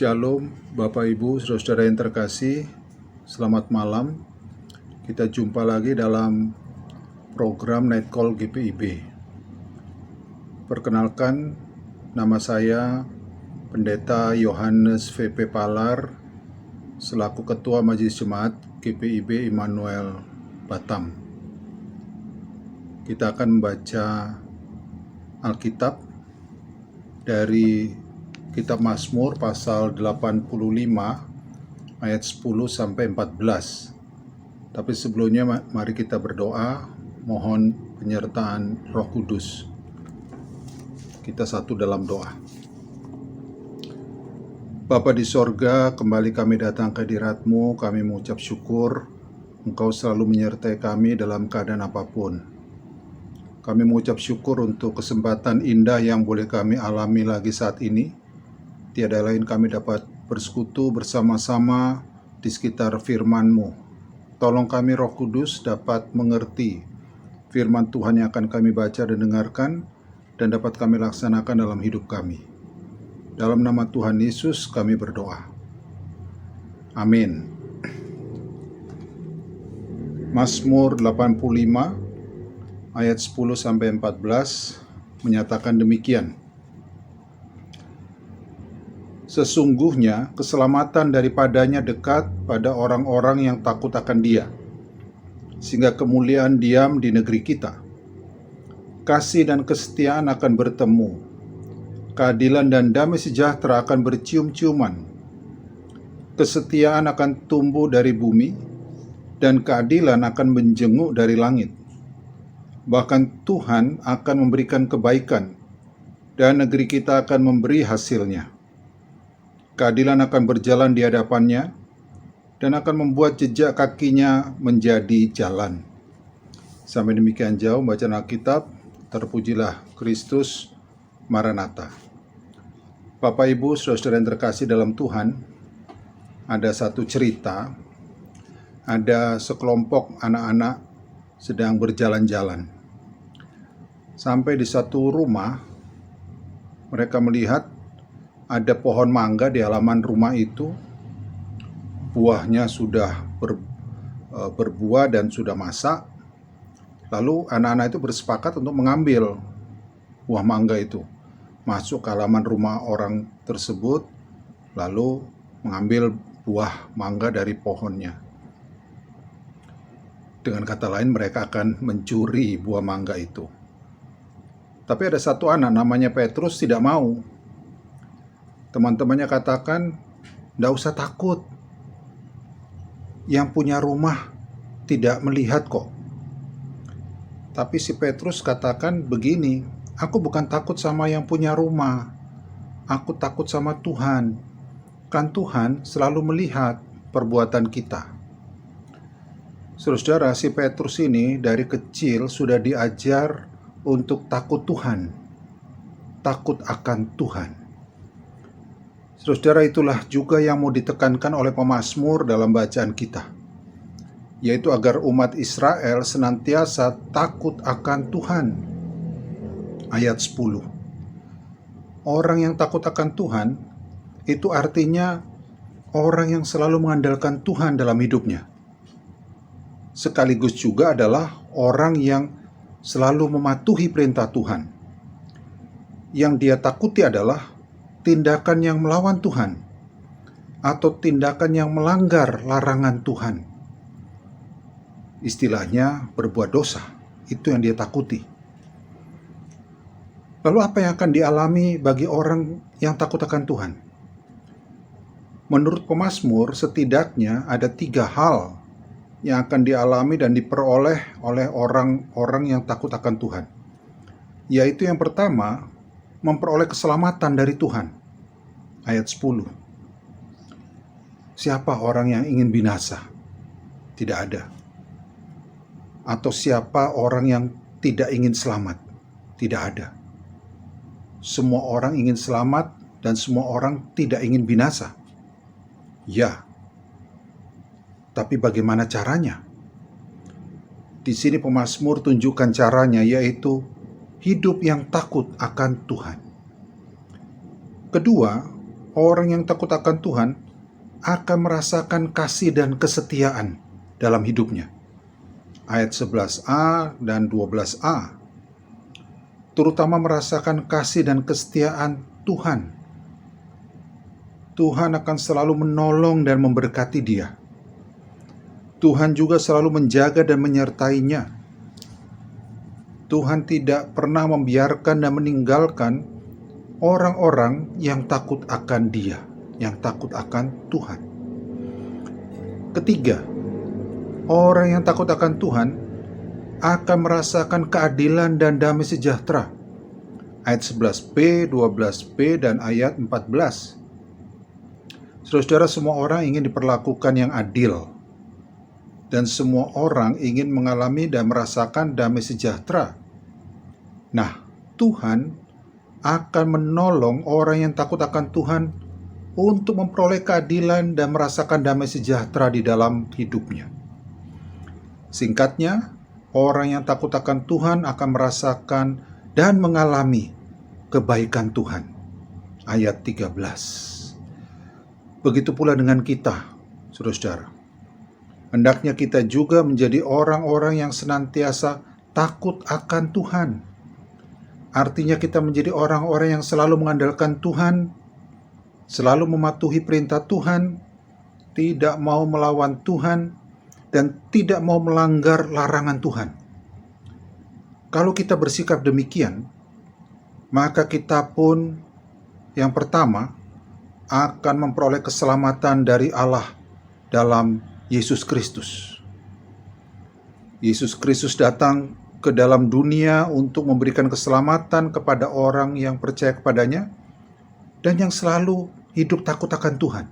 Shalom Bapak Ibu, Saudara-saudara yang terkasih, selamat malam. Kita jumpa lagi dalam program Night Call GPIB. Perkenalkan, nama saya Pendeta Yohanes VP Palar, selaku Ketua Majelis Jemaat GPIB Immanuel Batam. Kita akan membaca Alkitab dari Kitab Mazmur pasal 85 ayat 10 sampai 14. Tapi sebelumnya mari kita berdoa, mohon penyertaan Roh Kudus. Kita satu dalam doa. Bapa di sorga, kembali kami datang ke hadirat-Mu, kami mengucap syukur Engkau selalu menyertai kami dalam keadaan apapun. Kami mengucap syukur untuk kesempatan indah yang boleh kami alami lagi saat ini. Tiada lain kami dapat bersekutu bersama-sama di sekitar firman-Mu. Tolong kami Roh Kudus dapat mengerti firman Tuhan yang akan kami baca dan dengarkan, dan dapat kami laksanakan dalam hidup kami. Dalam nama Tuhan Yesus kami berdoa. Amin. Mazmur 85 ayat 10 sampai 14 menyatakan demikian. Sesungguhnya keselamatan daripadanya dekat pada orang-orang yang takut akan Dia, sehingga kemuliaan diam di negeri kita. Kasih dan kesetiaan akan bertemu, keadilan dan damai sejahtera akan bercium-ciuman. Kesetiaan akan tumbuh dari bumi, dan keadilan akan menjenguk dari langit. Bahkan Tuhan akan memberikan kebaikan, dan negeri kita akan memberi hasilnya. Keadilan akan berjalan di hadapannya, dan akan membuat jejak kakinya menjadi jalan. Sampai demikian jauh bacaan Alkitab. Terpujilah Kristus, Maranatha. Bapak Ibu, saudara-saudara yang terkasih dalam Tuhan, ada satu cerita. Ada sekelompok anak-anak sedang berjalan-jalan. Sampai di satu rumah, mereka melihat ada pohon mangga di halaman rumah itu. Buahnya sudah berbuah dan sudah masak. Lalu anak-anak itu bersepakat untuk mengambil buah mangga itu, masuk ke halaman rumah orang tersebut, lalu mengambil buah mangga dari pohonnya. Dengan kata lain, mereka akan mencuri buah mangga itu. Tapi ada satu anak namanya Petrus tidak mau. Teman-temannya katakan, "Nggak usah takut. Yang punya rumah tidak melihat kok." Tapi si Petrus katakan begini, "Aku bukan takut sama yang punya rumah. Aku takut sama Tuhan. Kan Tuhan selalu melihat perbuatan kita." Saudara, si Petrus ini dari kecil sudah diajar untuk takut Tuhan, takut akan Tuhan. Saudara, itulah juga yang mau ditekankan oleh pemazmur dalam bacaan kita, yaitu agar umat Israel senantiasa takut akan Tuhan. Ayat 10. Orang yang takut akan Tuhan, itu artinya orang yang selalu mengandalkan Tuhan dalam hidupnya. Sekaligus juga adalah orang yang selalu mematuhi perintah Tuhan. Yang dia takuti adalah tindakan yang melawan Tuhan, atau tindakan yang melanggar larangan Tuhan. Istilahnya berbuat dosa, itu yang dia takuti. Lalu apa yang akan dialami bagi orang yang takut akan Tuhan? Menurut pemazmur, setidaknya ada 3 hal yang akan dialami dan diperoleh oleh orang-orang yang takut akan Tuhan. Yaitu yang pertama, memperoleh keselamatan dari Tuhan. Ayat 10. Siapa orang yang ingin binasa? Tidak ada. Atau siapa orang yang tidak ingin selamat? Tidak ada. Semua orang ingin selamat dan semua orang tidak ingin binasa. Ya. Tapi bagaimana caranya? Di sini pemazmur tunjukkan caranya, yaitu hidup yang takut akan Tuhan. Kedua, orang yang takut akan Tuhan akan merasakan kasih dan kesetiaan dalam hidupnya. Ayat 11a dan 12a, terutama merasakan kasih dan kesetiaan Tuhan. Tuhan akan selalu menolong dan memberkati dia. Tuhan juga selalu menjaga dan menyertainya. Tuhan tidak pernah membiarkan dan meninggalkan orang-orang yang takut akan Dia, yang takut akan Tuhan. Ketiga, orang yang takut akan Tuhan akan merasakan keadilan dan damai sejahtera. Ayat 11b, 12b, dan ayat 14. Saudara-saudara, semua orang ingin diperlakukan yang adil, dan semua orang ingin mengalami dan merasakan damai sejahtera. Nah, Tuhan akan menolong orang yang takut akan Tuhan untuk memperoleh keadilan dan merasakan damai sejahtera di dalam hidupnya. Singkatnya, orang yang takut akan Tuhan akan merasakan dan mengalami kebaikan Tuhan. Ayat 13. Begitu pula dengan kita, saudara-saudara. Hendaknya kita juga menjadi orang-orang yang senantiasa takut akan Tuhan. Artinya kita menjadi orang-orang yang selalu mengandalkan Tuhan, selalu mematuhi perintah Tuhan, tidak mau melawan Tuhan, dan tidak mau melanggar larangan Tuhan. Kalau kita bersikap demikian, maka kita pun yang pertama akan memperoleh keselamatan dari Allah dalam Yesus Kristus. Yesus Kristus datang ke dalam dunia untuk memberikan keselamatan kepada orang yang percaya kepadanya dan yang selalu hidup takut akan Tuhan.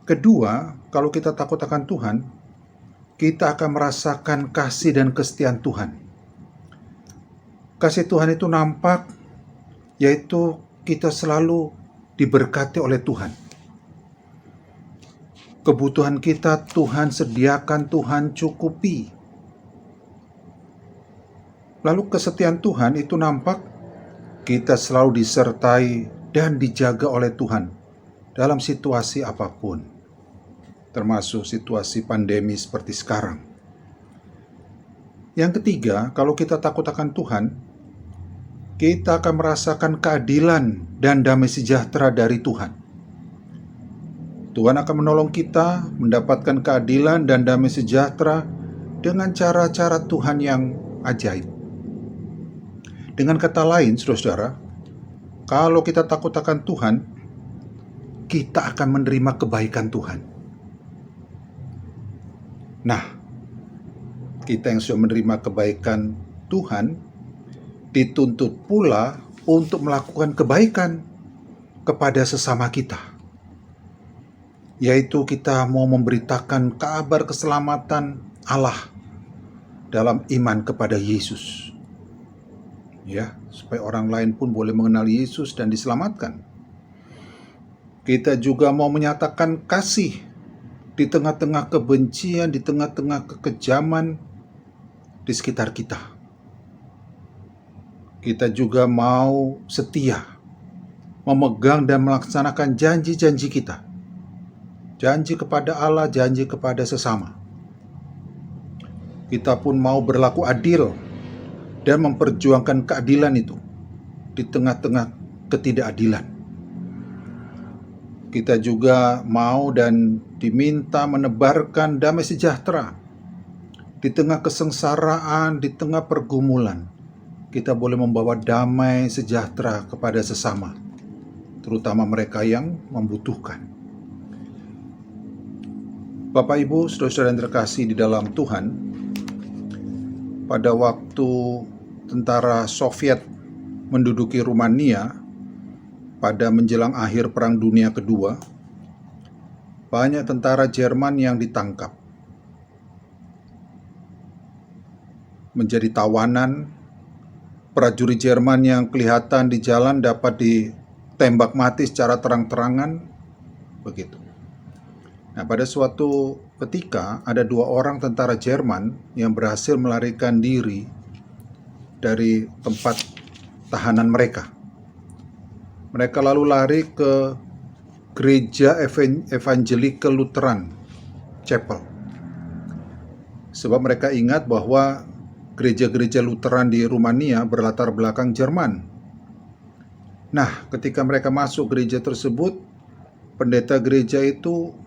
Kedua, kalau kita takut akan Tuhan, kita akan merasakan kasih dan kesetiaan Tuhan. Kasih Tuhan itu nampak, yaitu kita selalu diberkati oleh Tuhan. Kebutuhan kita Tuhan sediakan, Tuhan cukupi. Lalu kesetiaan Tuhan itu nampak, kita selalu disertai dan dijaga oleh Tuhan dalam situasi apapun, termasuk situasi pandemi seperti sekarang. Yang ketiga, kalau kita takut akan Tuhan, kita akan merasakan keadilan dan damai sejahtera dari Tuhan. Tuhan akan menolong kita mendapatkan keadilan dan damai sejahtera dengan cara-cara Tuhan yang ajaib. Dengan kata lain, saudara-saudara, kalau kita takut akan Tuhan, kita akan menerima kebaikan Tuhan. Nah, kita yang sudah menerima kebaikan Tuhan, dituntut pula untuk melakukan kebaikan kepada sesama kita. Yaitu kita mau memberitakan kabar keselamatan Allah dalam iman kepada Yesus. Ya, supaya orang lain pun boleh mengenal Yesus dan diselamatkan. Kita juga mau menyatakan kasih di tengah-tengah kebencian, di tengah-tengah kekejaman di sekitar kita. Kita juga mau setia, memegang dan melaksanakan janji-janji kita. Janji kepada Allah, janji kepada sesama. Kita pun mau berlaku adil dan memperjuangkan keadilan itu di tengah-tengah ketidakadilan. Kita juga mau dan diminta menebarkan damai sejahtera di tengah kesengsaraan, di tengah pergumulan. Kita boleh membawa damai sejahtera kepada sesama, terutama mereka yang membutuhkan. Bapak, Ibu, saudara-saudara yang terkasih di dalam Tuhan, pada waktu tentara Soviet menduduki Rumania pada menjelang akhir Perang Dunia Kedua, banyak tentara Jerman yang ditangkap, menjadi tawanan. Prajurit Jerman yang kelihatan di jalan dapat ditembak mati secara terang-terangan, begitu. Nah, pada suatu ketika ada 2 orang tentara Jerman yang berhasil melarikan diri dari tempat tahanan mereka. Mereka lalu lari ke gereja Evangelical Lutheran Chapel. Sebab mereka ingat bahwa gereja-gereja Lutheran di Rumania berlatar belakang Jerman. Nah, ketika mereka masuk gereja tersebut, pendeta gereja itu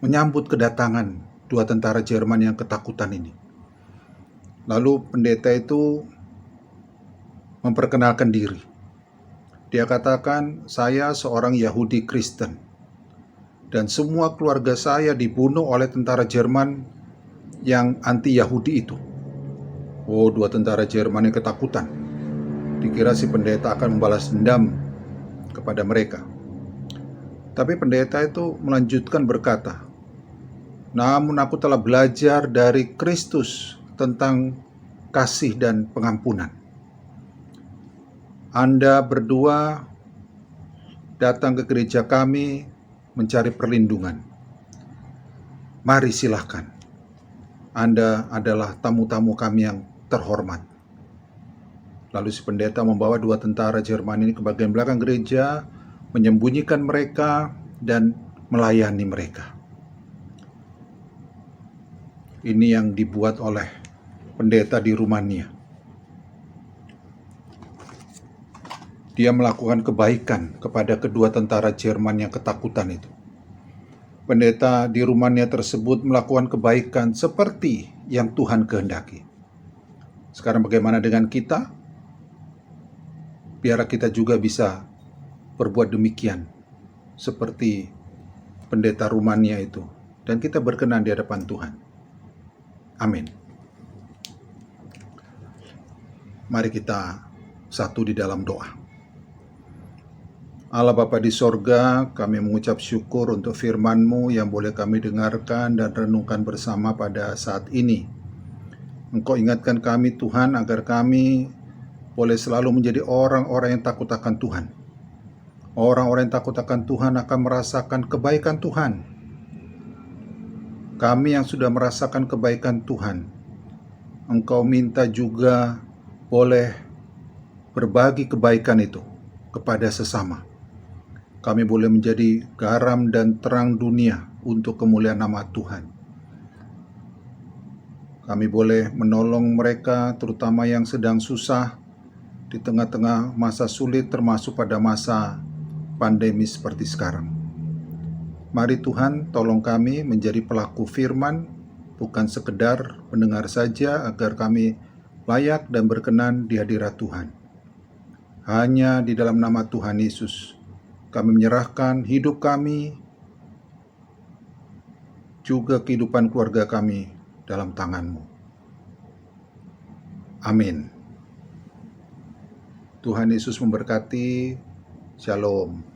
menyambut kedatangan dua tentara Jerman yang ketakutan ini. Lalu pendeta itu memperkenalkan diri. Dia katakan, "Saya seorang Yahudi Kristen, dan semua keluarga saya dibunuh oleh tentara Jerman yang anti-Yahudi itu." Oh, dua tentara Jerman yang ketakutan. Dikira si pendeta akan membalas dendam kepada mereka. Tapi pendeta itu melanjutkan berkata, "Namun aku telah belajar dari Kristus tentang kasih dan pengampunan. Anda berdua datang ke gereja kami mencari perlindungan. Mari silahkan. Anda adalah tamu-tamu kami yang terhormat." Lalu si pendeta membawa dua tentara Jerman ini ke bagian belakang gereja, menyembunyikan mereka dan melayani mereka. Ini yang dibuat oleh pendeta di Rumania. Dia melakukan kebaikan kepada kedua tentara Jerman yang ketakutan itu. Pendeta di Rumania tersebut melakukan kebaikan seperti yang Tuhan kehendaki. Sekarang bagaimana dengan kita? Biar kita juga bisa berbuat demikian seperti pendeta Rumania itu, dan kita berkenan di hadapan Tuhan. Amin. Mari kita satu di dalam doa. Allah Bapa di sorga, kami mengucap syukur untuk firman-Mu yang boleh kami dengarkan dan renungkan bersama pada saat ini. Engkau ingatkan kami Tuhan agar kami boleh selalu menjadi orang-orang yang takut akan Tuhan. Orang-orang yang takut akan Tuhan akan merasakan kebaikan Tuhan. Kami yang sudah merasakan kebaikan Tuhan, Engkau minta juga boleh berbagi kebaikan itu kepada sesama. Kami boleh menjadi garam dan terang dunia untuk kemuliaan nama Tuhan. Kami boleh menolong mereka, terutama yang sedang susah, di tengah-tengah masa sulit, termasuk pada masa pandemi seperti sekarang. Mari Tuhan, tolong kami menjadi pelaku firman, bukan sekedar pendengar saja, agar kami layak dan berkenan di hadirat Tuhan. Hanya di dalam nama Tuhan Yesus, kami menyerahkan hidup kami, juga kehidupan keluarga kami dalam tangan-Mu. Amin. Tuhan Yesus memberkati. Shalom.